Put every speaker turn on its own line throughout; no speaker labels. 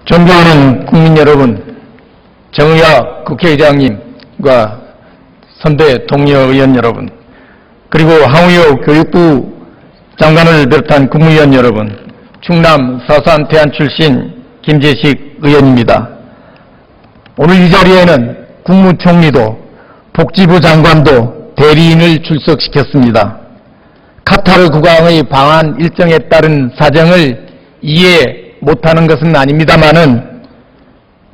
존경하는 국민 여러분, 정의학 국회의장님과 선대 동료 의원 여러분, 그리고 황우여 교육부 장관을 비롯한 국무위원 여러분, 충남 서산 태안 출신 김재식 의원입니다. 오늘 이 자리에는 국무총리도 복지부 장관도 대리인을 출석시켰습니다. 카타르 국왕의 방한 일정에 따른 사정을 이해 못하는 것은 아닙니다마는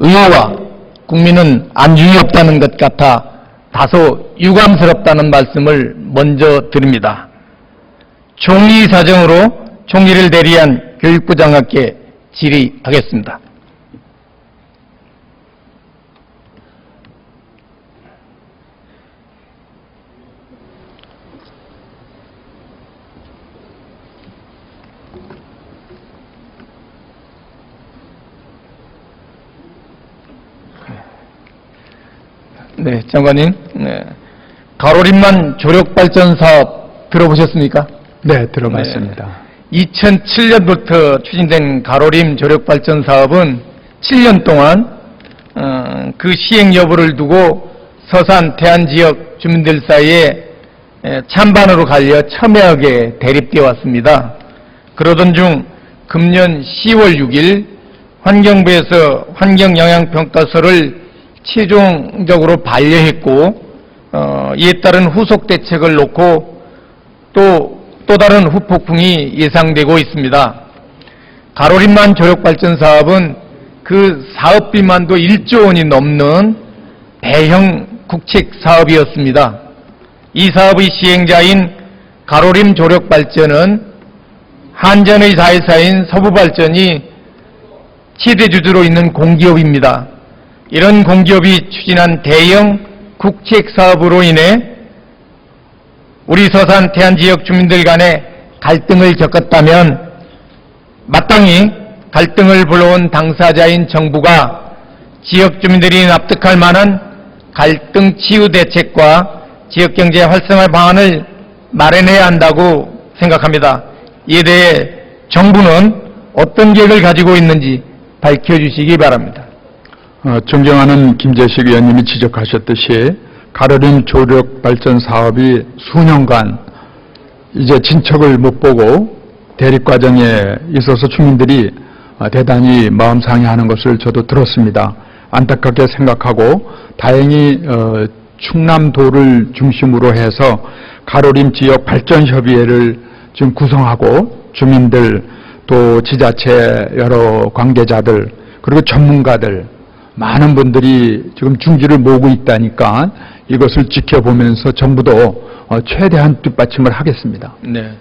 의회와 국민은 안중이 없다는 것 같아 다소 유감스럽다는 말씀을 먼저 드립니다. 총리 사정으로 총리를 대리한 교육부 장관께 질의하겠습니다. 네, 장관님. 네. 가로림만 조력발전 사업 들어보셨습니까?
네, 들어봤습니다.
네. 2007년부터 추진된 가로림 조력발전 사업은 7년 동안 그 시행 여부를 두고 서산 태안 지역 주민들 사이에 찬반으로 갈려 첨예하게 대립되어 왔습니다. 그러던 중 금년 10월 6일 환경부에서 환경영향평가서를 최종적으로 반려했고 이에 따른 후속 대책을 놓고 또 다른 후폭풍이 예상되고 있습니다. 가로림만 조력발전 사업은 그 사업비만도 1조 원이 넘는 대형 국책 사업이었습니다. 이 사업의 시행자인 가로림 조력발전은 한전의 자회사인 서부발전이 최대주주로 있는 공기업입니다. 이런 공기업이 추진한 대형 국책 사업으로 인해 우리 서산 태안 지역 주민들 간에 갈등을 겪었다면 마땅히 갈등을 불러온 당사자인 정부가 지역 주민들이 납득할 만한 갈등 치유 대책과 지역경제 활성화 방안을 마련해야 한다고 생각합니다. 이에 대해 정부는 어떤 계획을 가지고 있는지 밝혀주시기 바랍니다.
존경하는 김재식 의원님이 지적하셨듯이 가로림 조력발전 사업이 수년간 이제 진척을 못 보고 대립 과정에 있어서 주민들이 대단히 마음 상해하는 것을 저도 들었습니다. 안타깝게 생각하고 다행히 충남도를 중심으로 해서 가로림 지역 발전협의회를 지금 구성하고 주민들 또 지자체 여러 관계자들 그리고 전문가들 많은 분들이 지금 중지를 모으고 있다니까 이것을 지켜보면서 정부도 최대한 뒷받침을 하겠습니다.
네.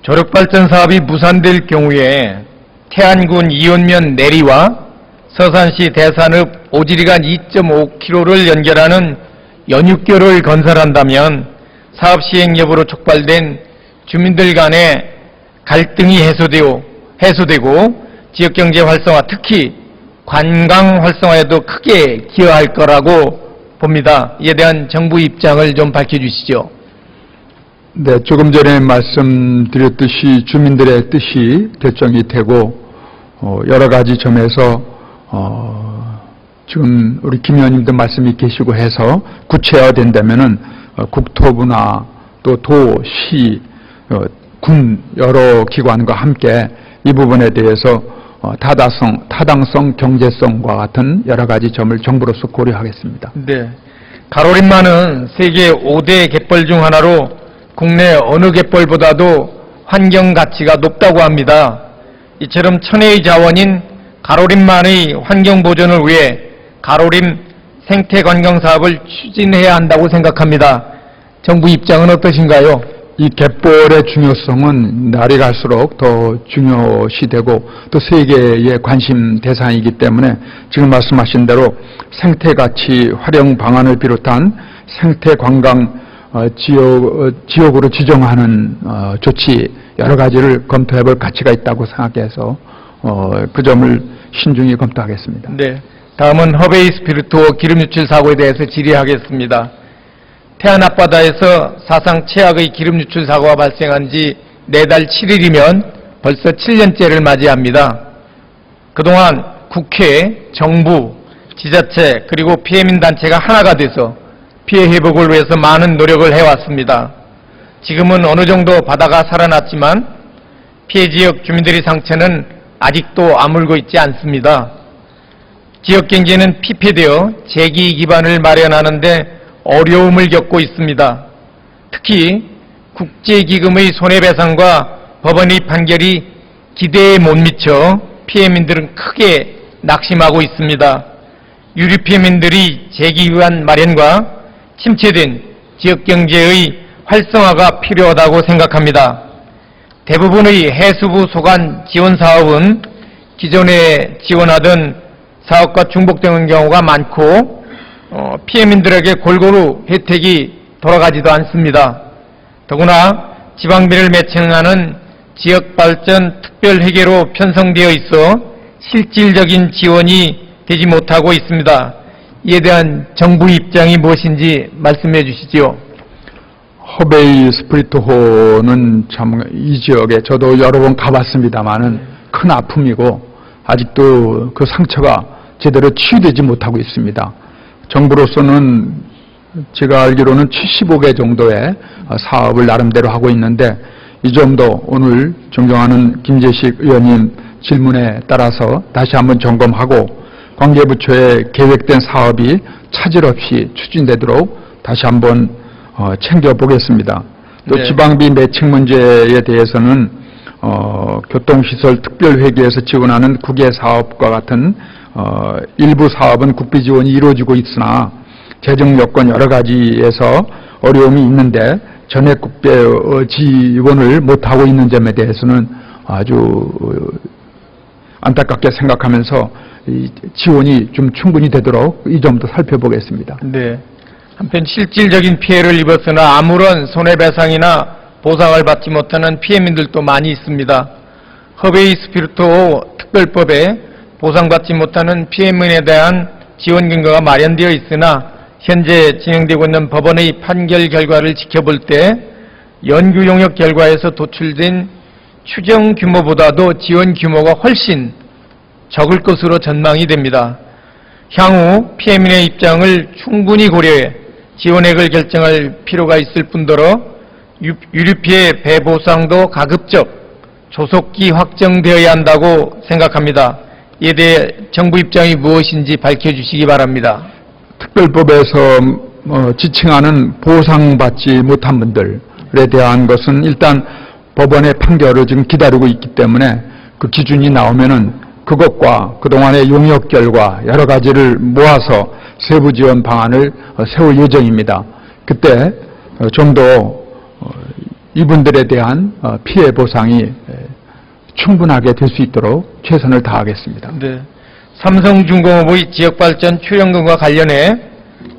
조력발전 사업이 무산될 경우에 태안군 이원면 내리와 서산시 대산읍 오지리 간 2.5km를 연결하는 연육교를 건설한다면 사업 시행 여부로 촉발된 주민들 간의 갈등이 해소되고 지역경제 활성화, 특히 관광 활성화에도 크게 기여할 거라고 봅니다. 이에 대한 정부 입장을 좀 밝혀주시죠.
네, 조금 전에 말씀드렸듯이 주민들의 뜻이 결정이 되고 여러 가지 점에서 지금 우리 김 의원님도 말씀이 계시고 해서 구체화된다면은 국토부나 또 도, 시, 군 여러 기관과 함께 이 부분에 대해서 타당성, 경제성과 같은 여러 가지 점을 정부로서 고려하겠습니다.
네. 가로림만은 세계 5대 갯벌 중 하나로 국내 어느 갯벌보다도 환경 가치가 높다고 합니다. 이처럼 천혜의 자원인 가로림만의 환경 보존을 위해 가로림 생태관광 사업을 추진해야 한다고 생각합니다. 정부 입장은 어떠신가요?
이 갯벌의 중요성은 날이 갈수록 더 중요시되고 또 세계의 관심 대상이기 때문에 지금 말씀하신 대로 생태가치 활용 방안을 비롯한 생태관광 지역으로 지정하는 조치 여러 가지를 검토해 볼 가치가 있다고 생각해서 그 점을 신중히 검토하겠습니다.
네. 다음은 허베이 스피리트호 기름 유출 사고에 대해서 질의하겠습니다. 태안 앞바다에서 사상 최악의 기름 유출 사고가 발생한 지 4달 7일이면 벌써 7년째를 맞이합니다. 그동안 국회, 정부, 지자체 그리고 피해민단체가 하나가 돼서 피해 회복을 위해서 많은 노력을 해왔습니다. 지금은 어느 정도 바다가 살아났지만 피해 지역 주민들의 상처는 아직도 아물고 있지 않습니다. 지역 경제는 피폐되어 재기 기반을 마련하는데 어려움을 겪고 있습니다. 특히 국제기금의 손해배상과 법원의 판결이 기대에 못 미쳐 피해민들은 크게 낙심하고 있습니다. 유류 피해민들이 재기기반 마련과 침체된 지역경제의 활성화가 필요하다고 생각합니다. 대부분의 해수부 소관 지원 사업은 기존에 지원하던 사업과 중복되는 경우가 많고 피해민들에게 골고루 혜택이 돌아가지도 않습니다. 더구나 지방비를 매칭하는 지역발전 특별회계로 편성되어 있어 실질적인 지원이 되지 못하고 있습니다. 이에 대한 정부 입장이 무엇인지 말씀해 주시지요.
허베이 스프리트호는 참 이 지역에 저도 여러 번 가봤습니다만은 큰 아픔이고 아직도 그 상처가 제대로 치유되지 못하고 있습니다. 정부로서는 제가 알기로는 75개 정도의 사업을 나름대로 하고 있는데 이 점도 오늘 존경하는 김재식 의원님 질문에 따라서 다시 한번 점검하고 관계부처의 계획된 사업이 차질 없이 추진되도록 다시 한번 챙겨보겠습니다. 또
네.
지방비 매칭 문제에 대해서는 교통시설 특별회계에서 지원하는 국외사업과 같은 일부 사업은 국비 지원이 이루어지고 있으나 재정 여건 여러 가지에서 어려움이 있는데 전액 국비 지원을 못하고 있는 점에 대해서는 아주 안타깝게 생각하면서 이 지원이 좀 충분히 되도록 이 점도 살펴보겠습니다.
네. 한편 실질적인 피해를 입었으나 아무런 손해배상이나 보상을 받지 못하는 피해민들도 많이 있습니다. 허베이 스피리트호 특별법에 보상받지 못하는 피해민에 대한 지원 근거가 마련되어 있으나 현재 진행되고 있는 법원의 판결 결과를 지켜볼 때 연구 용역 결과에서 도출된 추정 규모보다도 지원 규모가 훨씬 적을 것으로 전망이 됩니다. 향후 피해민의 입장을 충분히 고려해 지원액을 결정할 필요가 있을 뿐더러 유류피해 배보상도 가급적 조속히 확정되어야 한다고 생각합니다. 이에 대해 정부 입장이 무엇인지 밝혀주시기 바랍니다.
특별법에서 지칭하는 보상받지 못한 분들에 대한 것은 일단 법원의 판결을 지금 기다리고 있기 때문에 그 기준이 나오면은 그것과 그동안의 용역 결과 여러 가지를 모아서 세부 지원 방안을 세울 예정입니다. 그때 좀 더 이분들에 대한 피해 보상이 충분하게 될 수 있도록 최선을 다하겠습니다.
네. 삼성중공업의 지역발전 출연금과 관련해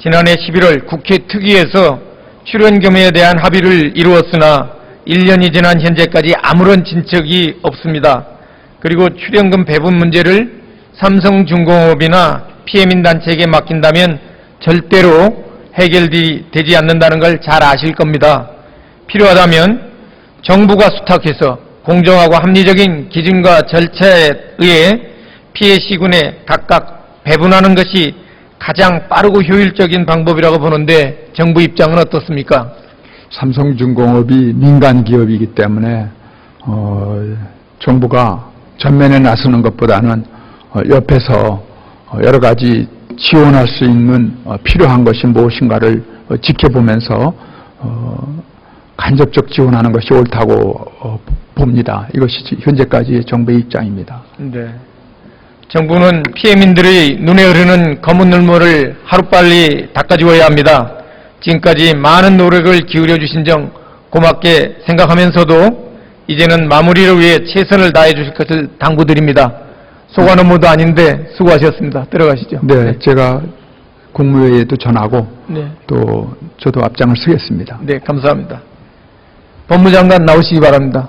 지난해 11월 국회 특위에서 출연금에 대한 합의를 이루었으나 1년이 지난 현재까지 아무런 진척이 없습니다. 그리고 출연금 배분 문제를 삼성중공업이나 피해민단체에게 맡긴다면 절대로 해결되지 않는다는 걸 잘 아실 겁니다. 필요하다면 정부가 수탁해서 공정하고 합리적인 기준과 절차에 의해 피해 시군에 각각 배분하는 것이 가장 빠르고 효율적인 방법이라고 보는데 정부 입장은 어떻습니까?
삼성중공업이 민간 기업이기 때문에 정부가 전면에 나서는 것보다는 옆에서 여러 가지 지원할 수 있는 필요한 것이 무엇인가를 지켜보면서 간접적 지원하는 것이 옳다고 봅니다. 이것이 현재까지의 정부의 입장입니다.
네. 정부는 피해민들의 눈에 흐르는 검은 눈물을 하루빨리 닦아주어야 합니다. 지금까지 많은 노력을 기울여 주신 점 고맙게 생각하면서도 이제는 마무리를 위해 최선을 다해 주실 것을 당부드립니다. 소관 업무도 아닌데 수고하셨습니다. 들어가시죠.
네, 제가 국무회의에도 전하고
네.
또 저도 앞장을 서겠습니다.
네, 감사합니다. 법무장관 나오시기 바랍니다.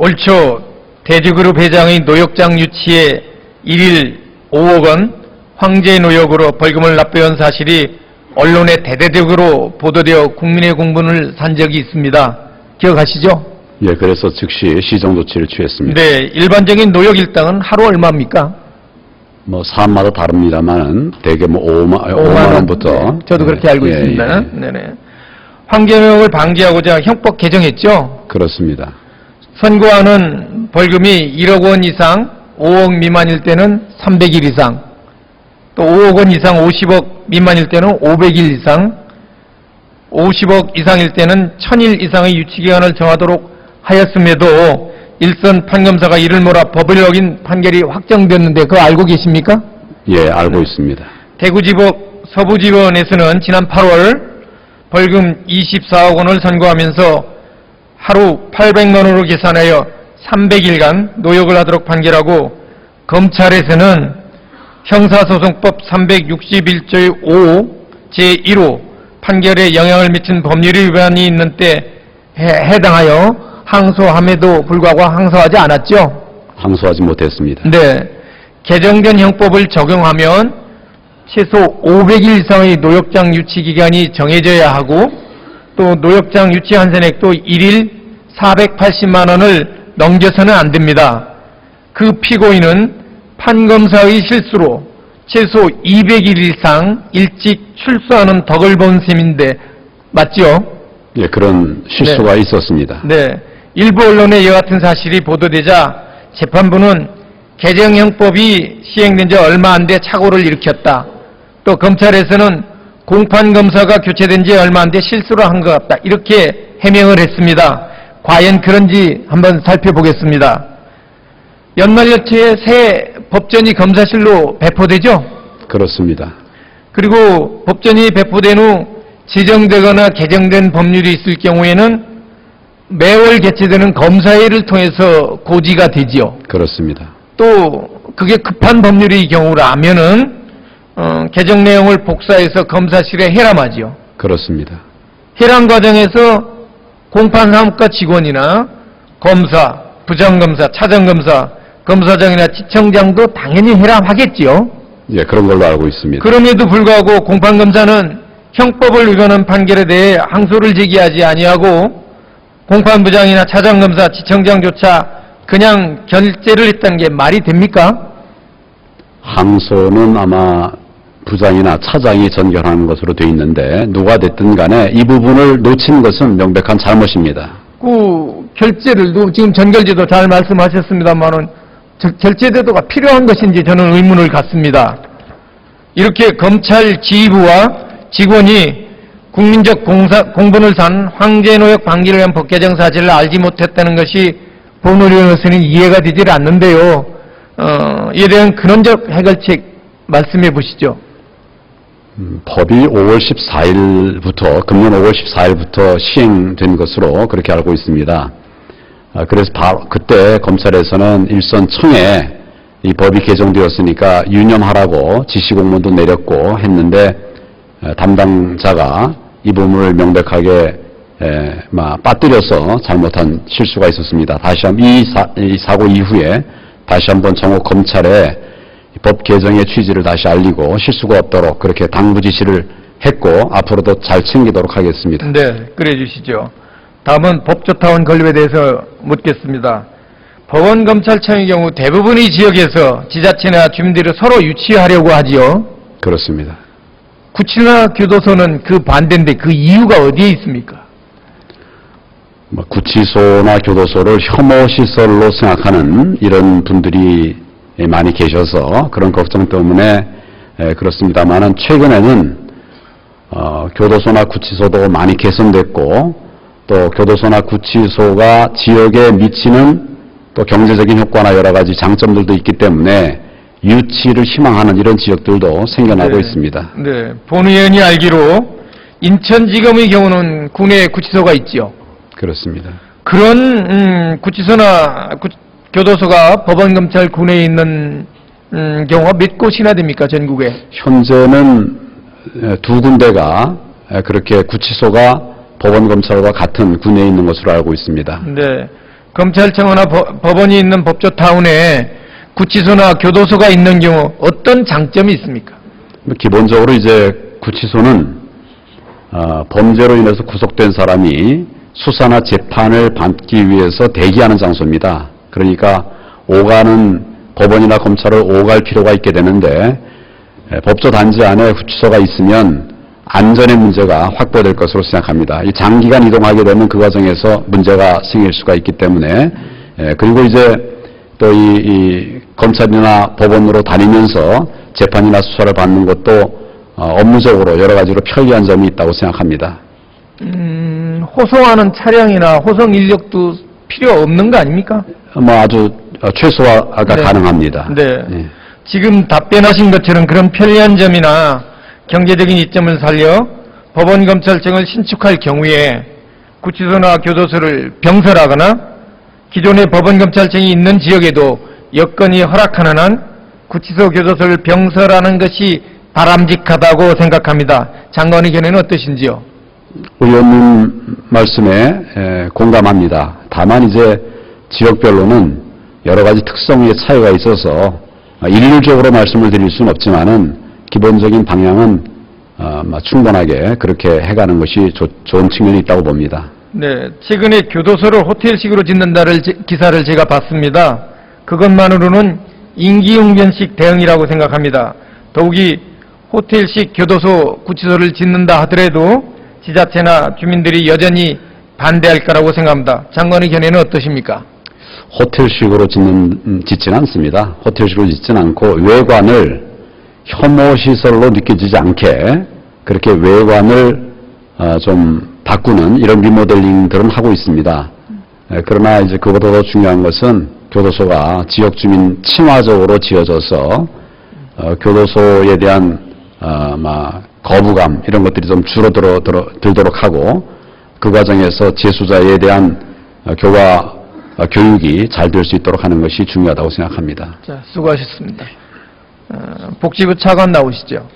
올 초 대주그룹 회장의 노역장 유치에 1일 5억 원 황제 노역으로 벌금을 납부한 사실이 언론에 대대적으로 보도되어 국민의 공분을 산 적이 있습니다. 기억하시죠?
예, 그래서 즉시 시정 조치를 취했습니다.
네, 일반적인 노역 일당은 하루 얼마입니까?
뭐 사안마다 다릅니다만은 대개 뭐 5만 원부터.
네, 저도 그렇게 알고
예,
있습니다.
예.
네네. 황제노역을 방지하고자 형법 개정했죠.
그렇습니다.
선고하는 벌금이 1억 원 이상 5억 미만일 때는 300일 이상, 또 5억 원 이상 50억 미만일 때는 500일 이상, 50억 이상일 때는 1000일 이상의 유치기간을 정하도록 하였음에도 일선 판검사가 이를 몰아 법을 어긴 판결이 확정됐는데 그거 알고 계십니까?
예, 알고 있습니다.
대구지법 서부지법원에서는 지난 8월 벌금 24억 원을 선고하면서 하루 800만 원으로 계산하여 300일간 노역을 하도록 판결하고, 검찰에서는 형사소송법 361조의 5 제1호 판결에 영향을 미친 법률 위반이 있는 때 해당하여 항소함에도 불구하고 항소하지 않았죠.
항소하지 못했습니다.
네. 개정된 형법을 적용하면 최소 500일 이상의 노역장 유치 기간이 정해져야 하고, 또 노역장 유치 한선액도 1일 480만 원을 넘겨서는 안 됩니다. 그 피고인은 판검사의 실수로 최소 200일 이상 일찍 출소하는 덕을 본 셈인데 맞죠?
예, 그런 실수가 있었습니다.
네. 일부 언론에 이와 같은 사실이 보도되자 재판부는 개정형법이 시행된 지 얼마 안 돼 착오를 일으켰다. 또 검찰에서는 공판검사가 교체된 지 얼마 안 돼 실수를 한 것 같다. 이렇게 해명을 했습니다. 과연 그런지 한번 살펴보겠습니다. 연말연초에 새 법전이 검사실로 배포되죠?
그렇습니다.
그리고 법전이 배포된 후 지정되거나 개정된 법률이 있을 경우에는 매월 개최되는 검사회를 통해서 고지가 되지요.
그렇습니다.
또 그게 급한 법률의 경우라면은 개정 내용을 복사해서 검사실에 해람하지요.
그렇습니다.
해람 과정에서 공판사무과 직원이나 검사, 부장검사, 차장검사, 검사장이나 지청장도 당연히 해람하겠지요.
예, 그런 걸로 알고 있습니다.
그럼에도 불구하고 공판검사는 형법을 위반한 판결에 대해 항소를 제기하지 아니하고 공판부장이나 차장검사, 지청장조차 그냥 결재를 했다는 게 말이 됩니까?
항소는 아마 부장이나 차장이 전결하는 것으로 되어 있는데 누가 됐든 간에 이 부분을 놓친 것은 명백한 잘못입니다.
그 결재를 지금 전결제도 잘 말씀하셨습니다만은 결재제도가 필요한 것인지 저는 의문을 갖습니다. 이렇게 검찰 지휘부와 직원이 국민적 공분을 산 황제노역 방지를 위한 법 개정 사실을 알지 못했다는 것이 법원으로서는 이해가 되질 않는데요. 이에 대한 근원적 해결책 말씀해 보시죠.
법이 5월 14일부터 금년 5월 14일부터 시행된 것으로 그렇게 알고 있습니다. 그래서 바로 그때 검찰에서는 일선 청에 이 법이 개정되었으니까 유념하라고 지시공문도 내렸고 했는데 담당자가 이 부분을 명백하게 빠뜨려서 잘못한 실수가 있었습니다. 다시 한번 이 사고 이후에 다시 한번 정호 검찰에 법 개정의 취지를 다시 알리고 실수가 없도록 그렇게 당부 지시를 했고 앞으로도 잘 챙기도록 하겠습니다.
네, 그래 주시죠. 다음은 법조타원 건립에 대해서 묻겠습니다. 법원검찰청의 경우 대부분의 지역에서 지자체나 주민들이 서로 유치하려고 하지요.
그렇습니다.
구치소나 교도소는 그 반대인데 그 이유가 어디에 있습니까?
구치소나 교도소를 혐오시설로 생각하는 이런 분들이 많이 계셔서 그런 걱정 때문에 그렇습니다만은 최근에는 교도소나 구치소도 많이 개선됐고 또 교도소나 구치소가 지역에 미치는 또 경제적인 효과나 여러 가지 장점들도 있기 때문에 유치를 희망하는 이런 지역들도 생겨나고 있습니다.
네, 본 의원이 알기로 인천지검의 경우는 구내에 구치소가 있죠.
그렇습니다.
그런 구치소나 교도소가 법원검찰 구내에 있는 경우가 몇 곳이나 됩니까, 전국에?
현재는 두 군데가 그렇게 구치소가 법원검찰과 같은 군에 있는 것으로 알고 있습니다.
네, 검찰청이나 법원이 있는 법조타운에 구치소나 교도소가 있는 경우 어떤 장점이 있습니까?
기본적으로 이제 구치소는 범죄로 인해서 구속된 사람이 수사나 재판을 받기 위해서 대기하는 장소입니다. 그러니까 오가는 법원이나 검찰을 오갈 필요가 있게 되는데 법조 단지 안에 구치소가 있으면 안전의 문제가 확보될 것으로 생각합니다. 이 장기간 이동하게 되면 그 과정에서 문제가 생길 수가 있기 때문에 그리고 이제 또 이 검찰이나 법원으로 다니면서 재판이나 수사를 받는 것도 업무적으로 여러 가지로 편리한 점이 있다고 생각합니다.
호송하는 차량이나 호송 인력도 필요 없는 거 아닙니까?
뭐 아주 최소화가
네.
가능합니다.
네.
예.
지금 답변하신 것처럼 그런 편리한 점이나 경제적인 이점을 살려 법원 검찰청을 신축할 경우에 구치소나 교도소를 병설하거나 기존의 법원 검찰청이 있는 지역에도 여건이 허락하는 한 구치소 교도소를 병설하는 것이 바람직하다고 생각합니다. 장관의 견해는 어떠신지요?
의원님 말씀에 공감합니다. 다만 이제 지역별로는 여러 가지 특성의 차이가 있어서 일률적으로 말씀을 드릴 수는 없지만은 기본적인 방향은 충분하게 그렇게 해가는 것이 좋은 측면이 있다고 봅니다.
네, 최근에 교도소를 호텔식으로 짓는다는 기사를 제가 봤습니다. 그것만으로는 임기응변식 대응이라고 생각합니다. 더욱이 호텔식 교도소, 구치소를 짓는다 하더라도 지자체나 주민들이 여전히 반대할 거라고 생각합니다. 장관의 견해는 어떠십니까?
호텔식으로 짓지는 않습니다. 호텔식으로 짓지는 않고 외관을 혐오시설로 느껴지지 않게 그렇게 외관을 좀 바꾸는 이런 리모델링들은 하고 있습니다. 그러나 이제 그보다 더 중요한 것은 교도소가 지역 주민 친화적으로 지어져서 교도소에 대한 거부감 이런 것들이 좀 줄어들도록 하고 그 과정에서 재수자에 대한 교육이 잘 될 수 있도록 하는 것이 중요하다고 생각합니다.
자, 수고하셨습니다. 복지부 차관 나오시죠.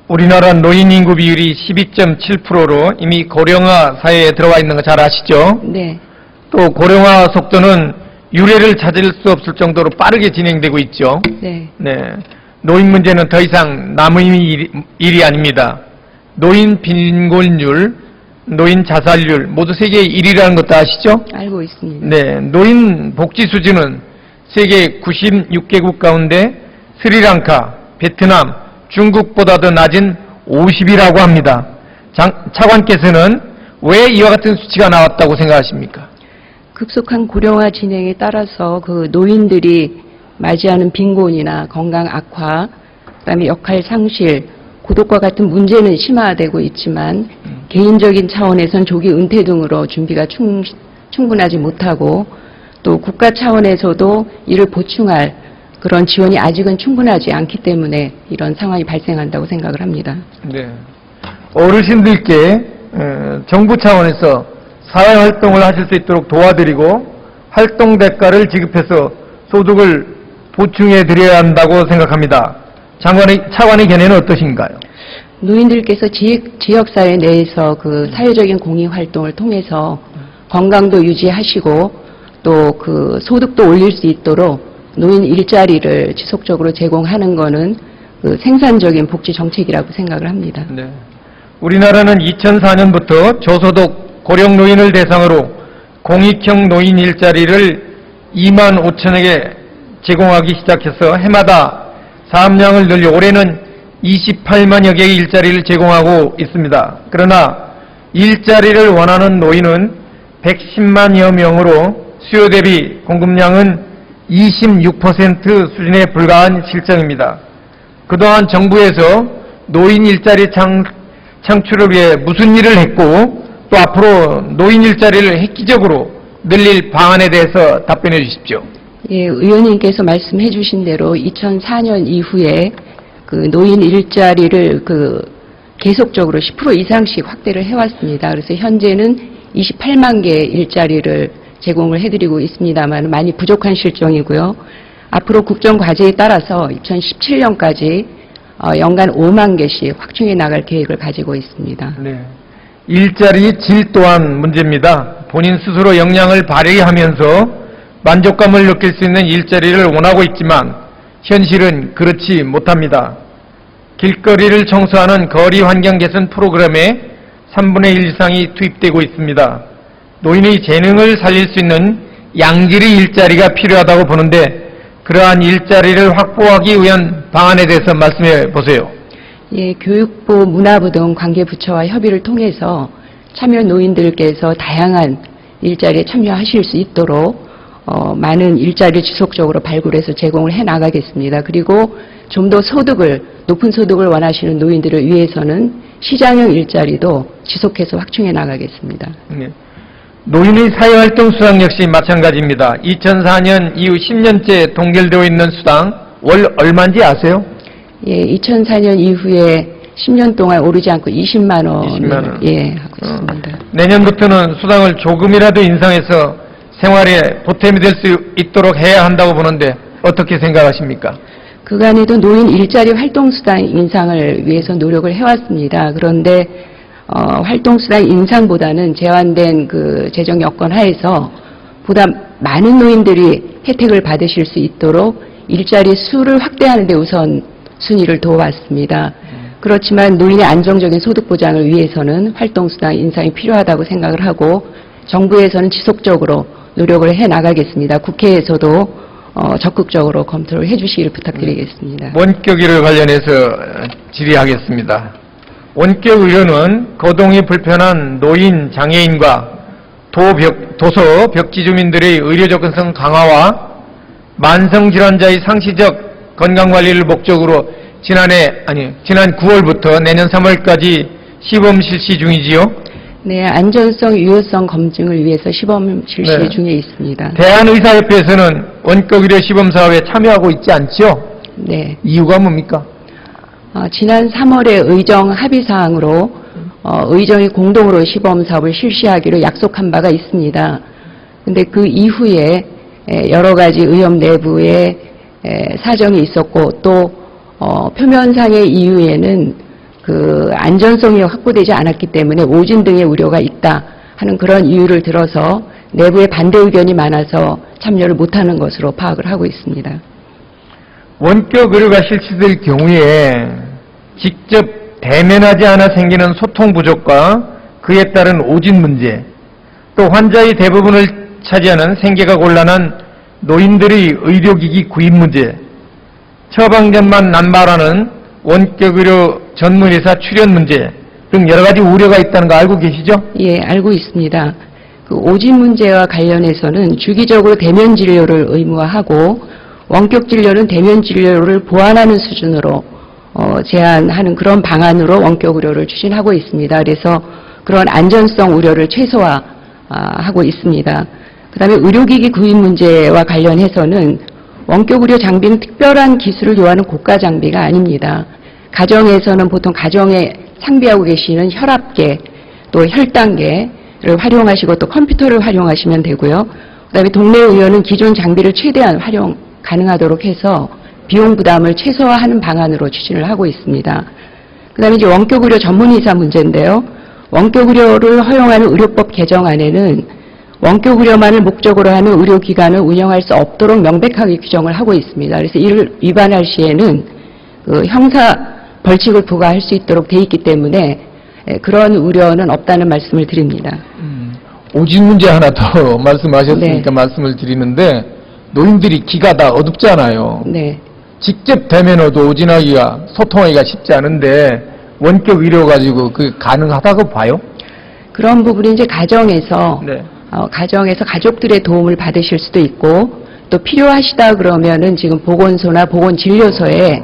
우리나라 노인 인구 비율이 12.7%로 이미 고령화 사회에 들어와 있는 거 잘 아시죠?
네.
또 고령화 속도는 유례를 찾을 수 없을 정도로 빠르게 진행되고 있죠.
네.
네. 노인 문제는 더 이상 남의 일이 아닙니다. 노인 빈곤율, 노인 자살률 모두 세계 1위라는 것도 아시죠?
알고 있습니다.
네. 노인 복지 수준은 세계 96개국 가운데 스리랑카, 베트남, 중국보다도 낮은 50이라고 합니다. 차관께서는 왜 이와 같은 수치가 나왔다고 생각하십니까?
급속한 고령화 진행에 따라서 그 노인들이 맞이하는 빈곤이나 건강 악화, 그다음에 역할 상실, 고독과 같은 문제는 심화되고 있지만 개인적인 차원에선 조기 은퇴 등으로 준비가 충분하지 못하고 또 국가 차원에서도 이를 보충할 그런 지원이 아직은 충분하지 않기 때문에 이런 상황이 발생한다고 생각을 합니다.
네. 어르신들께 정부 차원에서 사회활동을 하실 수 있도록 도와드리고 활동 대가를 지급해서 소득을 보충해 드려야 한다고 생각합니다. 차관의 견해는 어떠신가요?
노인들께서 지역사회 내에서 그 사회적인 공익활동을 통해서 건강도 유지하시고 또 그 소득도 올릴 수 있도록 노인 일자리를 지속적으로 제공하는 것은 그 생산적인 복지 정책이라고 생각을 합니다.
네. 우리나라는 2004년부터 저소득 고령 노인을 대상으로 공익형 노인 일자리를 2만 5천여개 제공하기 시작해서 해마다 사업량을 늘려 올해는 28만여 개의 일자리를 제공하고 있습니다. 그러나 일자리를 원하는 노인은 110만여 명으로 수요 대비 공급량은 26% 수준에 불과한 실정입니다. 그동안 정부에서 노인 일자리 창출을 위해 무슨 일을 했고 또 앞으로 노인 일자리를 획기적으로 늘릴 방안에 대해서 답변해 주십시오.
예, 의원님께서 말씀해 주신 대로 2004년 이후에 그 노인 일자리를 계속적으로 10% 이상씩 확대를 해왔습니다. 그래서 현재는 28만 개의 일자리를 제공을 해드리고 있습니다만 많이 부족한 실정이고요. 앞으로 국정과제에 따라서 2017년까지 연간 5만 개씩 확충해 나갈 계획을 가지고 있습니다.
네. 일자리 질 또한 문제입니다. 본인 스스로 역량을 발휘하면서 만족감을 느낄 수 있는 일자리를 원하고 있지만 현실은 그렇지 못합니다. 길거리를 청소하는 거리 환경 개선 프로그램에 3분의 1 이상이 투입되고 있습니다. 노인의 재능을 살릴 수 있는 양질의 일자리가 필요하다고 보는데 그러한 일자리를 확보하기 위한 방안에 대해서 말씀해 보세요.
예, 교육부, 문화부 등 관계부처와 협의를 통해서 참여 노인들께서 다양한 일자리에 참여하실 수 있도록 많은 일자리를 지속적으로 발굴해서 제공을 해 나가겠습니다. 그리고 좀 더 높은 소득을 원하시는 노인들을 위해서는 시장형 일자리도 지속해서 확충해 나가겠습니다.
네. 노인의 사회활동 수당 역시 마찬가지입니다. 2004년 이후 10년째 동결되어 있는 수당 월 얼마인지 아세요?
예, 2004년 이후에 10년 동안 오르지 않고 20만 원.
20만 원.
예, 하고 있습니다.
내년부터는 수당을 조금이라도 인상해서 생활에 보탬이 될 수 있도록 해야 한다고 보는데 어떻게 생각하십니까?
그간에도 노인 일자리 활동수당 인상을 위해서 노력을 해왔습니다. 그런데 활동수당 인상보다는 제한된 그 재정 여건 하에서 보다 많은 노인들이 혜택을 받으실 수 있도록 일자리 수를 확대하는 데 우선 순위를 둬왔습니다. 그렇지만 노인의 안정적인 소득 보장을 위해서는 활동수당 인상이 필요하다고 생각을 하고 정부에서는 지속적으로 노력을 해 나가겠습니다. 국회에서도 적극적으로 검토를 해 주시기를 부탁드리겠습니다.
원격의료 관련해서 질의하겠습니다. 원격의료는 거동이 불편한 노인, 장애인과 도서, 벽지 주민들의 의료 접근성 강화와 만성질환자의 상시적 건강관리를 목적으로 지난 9월부터 내년 3월까지 시범 실시 중이지요.
네, 안전성, 유효성 검증을 위해서 시범 실시
네.
중에 있습니다.
대한의사협회에서는 원격의료 시범 사업에 참여하고 있지 않죠?
네,
이유가 뭡니까?
지난 3월에 의정 합의사항으로 의정이 공동으로 시범 사업을 실시하기로 약속한 바가 있습니다. 근데 그 이후에 여러 가지 의협 내부에 사정이 있었고 또 표면상의 이유에는 그 안전성이 확보되지 않았기 때문에 오진 등의 우려가 있다 하는 그런 이유를 들어서 내부에 반대 의견이 많아서 참여를 못하는 것으로 파악을 하고 있습니다.
원격 의료가 실시될 경우에 직접 대면하지 않아 생기는 소통 부족과 그에 따른 오진 문제, 또 환자의 대부분을 차지하는 생계가 곤란한 노인들의 의료기기 구입 문제, 처방전만 남발하는 원격의료 전문의사 출연 문제 등 여러 가지 우려가 있다는 거 알고 계시죠?
예, 알고 있습니다. 그 오진 문제와 관련해서는 주기적으로 대면 진료를 의무화하고 원격 진료는 대면 진료를 보완하는 수준으로 제한하는 그런 방안으로 원격 의료를 추진하고 있습니다. 그래서 그런 안전성 우려를 최소화하고 있습니다. 그다음에 의료기기 구입 문제와 관련해서는 원격 의료 장비는 특별한 기술을 요하는 고가 장비가 아닙니다. 가정에서는 보통 가정에 상비하고 계시는 혈압계, 또 혈당계를 활용하시고 또 컴퓨터를 활용하시면 되고요. 그다음에 동네 의료는 기존 장비를 최대한 활용 가능하도록 해서 비용 부담을 최소화하는 방안으로 추진을 하고 있습니다. 그다음에 이제 원격 의료 전문의사 문제인데요. 원격 의료를 허용하는 의료법 개정안에는 원격 의료만을 목적으로 하는 의료기관을 운영할 수 없도록 명백하게 규정을 하고 있습니다. 그래서 이를 위반할 시에는 그 형사 벌칙을 부과할 수 있도록 돼 있기 때문에 그런 우려는 없다는 말씀을 드립니다.
오진 문제 하나 더 말씀하셨으니까
네.
말씀을 드리는데 노인들이 기가 다 어둡잖아요.
네.
직접 대면으로도 오진하기가 소통하기가 쉽지 않은데 원격 의료 가지고 그게 가능하다고 봐요?
그런 부분이 이제 가정에서
네.
가정에서 가족들의 도움을 받으실 수도 있고 또 필요하시다 그러면은 지금 보건소나 보건진료소에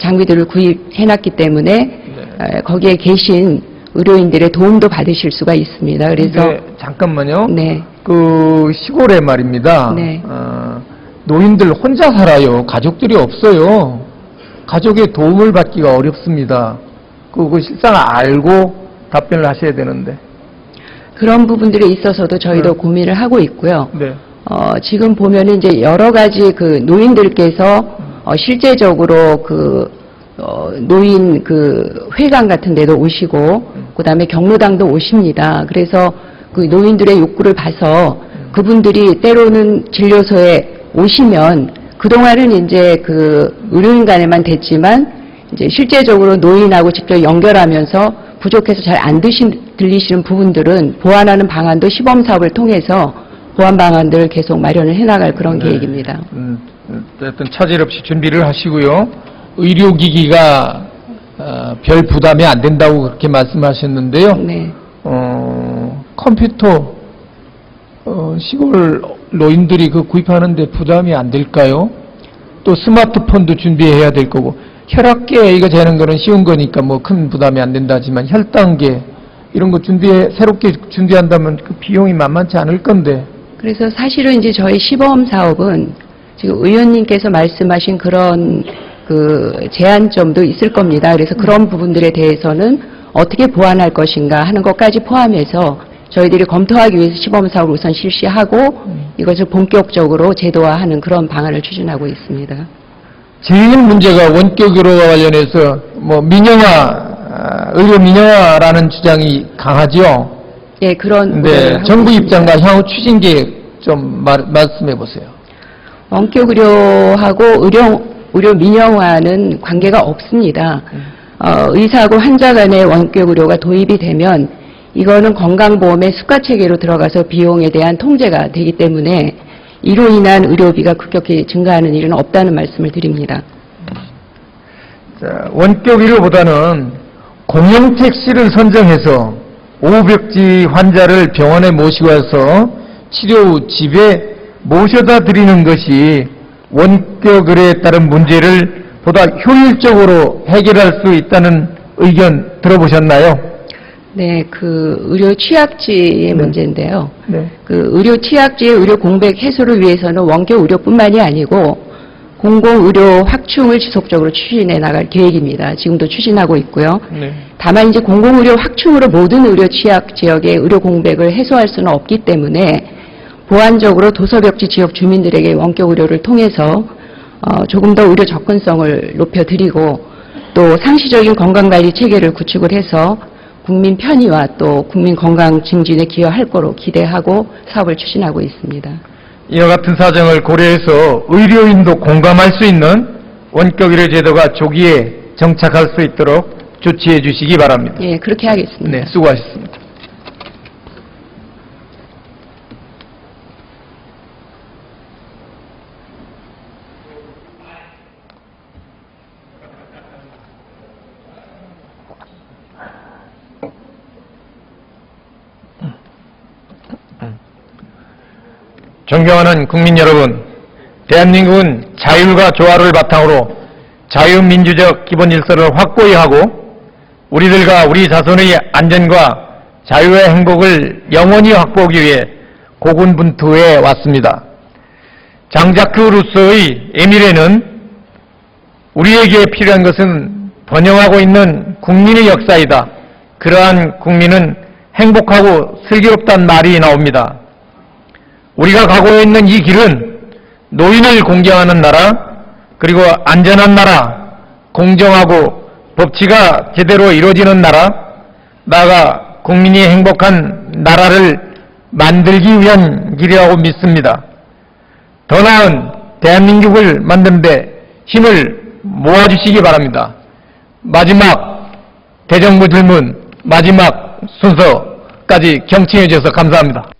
장비들을 구입해놨기 때문에 거기에 계신 의료인들의 도움도 받으실 수가 있습니다. 그래서
잠깐만요.
네.
그 시골에 말입니다.
네.
노인들 혼자 살아요. 가족들이 없어요. 가족의 도움을 받기가 어렵습니다. 그거 실상 알고 답변을 하셔야 되는데.
그런 부분들에 있어서도 저희도
네.
고민을 하고 있고요.
네.
지금 보면은 이제 여러 가지 그 노인들께서 실제적으로 노인 회관 같은 데도 오시고, 그 다음에 경로당도 오십니다. 그래서 그 노인들의 욕구를 봐서 그분들이 때로는 진료소에 오시면 그동안은 이제 의료인 간에만 됐지만 이제 실제적으로 노인하고 직접 연결하면서 부족해서 잘 안 들리시는 부분들은 보완하는 방안도 시범 사업을 통해서 보완 방안들을 계속 마련을 해나갈 그런 계획입니다.
어쨌든 차질 없이 준비를 하시고요. 의료기기가 별 부담이 안 된다고 그렇게 말씀하셨는데요.
네.
컴퓨터 시골 노인들이 구입하는데 부담이 안 될까요? 또 스마트폰도 준비해야 될 거고, 혈압계 이거 재는 거는 쉬운 거니까 뭐 큰 부담이 안 된다지만 혈당계 이런 거 새롭게 준비한다면 그 비용이 만만치 않을 건데.
그래서 사실은 이제 저희 시범 사업은 지금 의원님께서 말씀하신 그런 제한점도 있을 겁니다. 그래서 그런 부분들에 대해서는 어떻게 보완할 것인가 하는 것까지 포함해서 저희들이 검토하기 위해서 시범 사업을 우선 실시하고 이것을 본격적으로 제도화하는 그런 방안을 추진하고 있습니다.
제일 문제가 원격으로와 관련해서 뭐 의료 민영화라는 주장이 강하죠.
예, 그런.
네, 정부 입장과 향후 추진 계획 좀 말씀해 보세요.
원격 의료하고 의료 민영화는 관계가 없습니다. 의사하고 환자 간의 원격 의료가 도입이 되면 이거는 건강보험의 수가 체계로 들어가서 비용에 대한 통제가 되기 때문에 이로 인한 의료비가 급격히 증가하는 일은 없다는 말씀을 드립니다.
자, 원격 의료보다는 공영 택시를 선정해서 500지 환자를 병원에 모시고 와서 치료 후 집에 모셔다 드리는 것이 원격 의료에 따른 문제를 보다 효율적으로 해결할 수 있다는 의견 들어보셨나요?
네, 의료 취약지의 문제인데요.
네.
의료 취약지의 의료 공백 해소를 위해서는 원격 의료뿐만이 아니고 공공의료 확충을 지속적으로 추진해 나갈 계획입니다. 지금도 추진하고 있고요.
네.
다만 이제 공공의료 확충으로 모든 의료 취약 지역의 의료 공백을 해소할 수는 없기 때문에 보완적으로 도서벽지 지역 주민들에게 원격 의료를 통해서 조금 더 의료 접근성을 높여드리고 또 상시적인 건강관리 체계를 구축을 해서 국민 편의와 또 국민 건강 증진에 기여할 거로 기대하고 사업을 추진하고 있습니다.
이와 같은 사정을 고려해서 의료인도 공감할 수 있는 원격 의료 제도가 조기에 정착할 수 있도록 조치해 주시기 바랍니다.
예, 그렇게 하겠습니다.
네, 수고하셨습니다. 존경하는 국민 여러분, 대한민국은 자율과 조화를 바탕으로 자유민주적 기본 질서를 확고히 하고 우리들과 우리 자손의 안전과 자유의 행복을 영원히 확보하기 위해 고군분투해 왔습니다. 장자크 루소의 에밀에는 우리에게 필요한 것은 번영하고 있는 국민의 역사이다. 그러한 국민은 행복하고 슬기롭다는 말이 나옵니다. 우리가 가고 있는 이 길은 노인을 공경하는 나라, 그리고 안전한 나라, 공정하고 법치가 제대로 이루어지는 나라, 나아가 국민이 행복한 나라를 만들기 위한 길이라고 믿습니다. 더 나은 대한민국을 만드는 데 힘을 모아주시기 바랍니다. 마지막 대정부 질문, 마지막 순서까지 경청해 주셔서 감사합니다.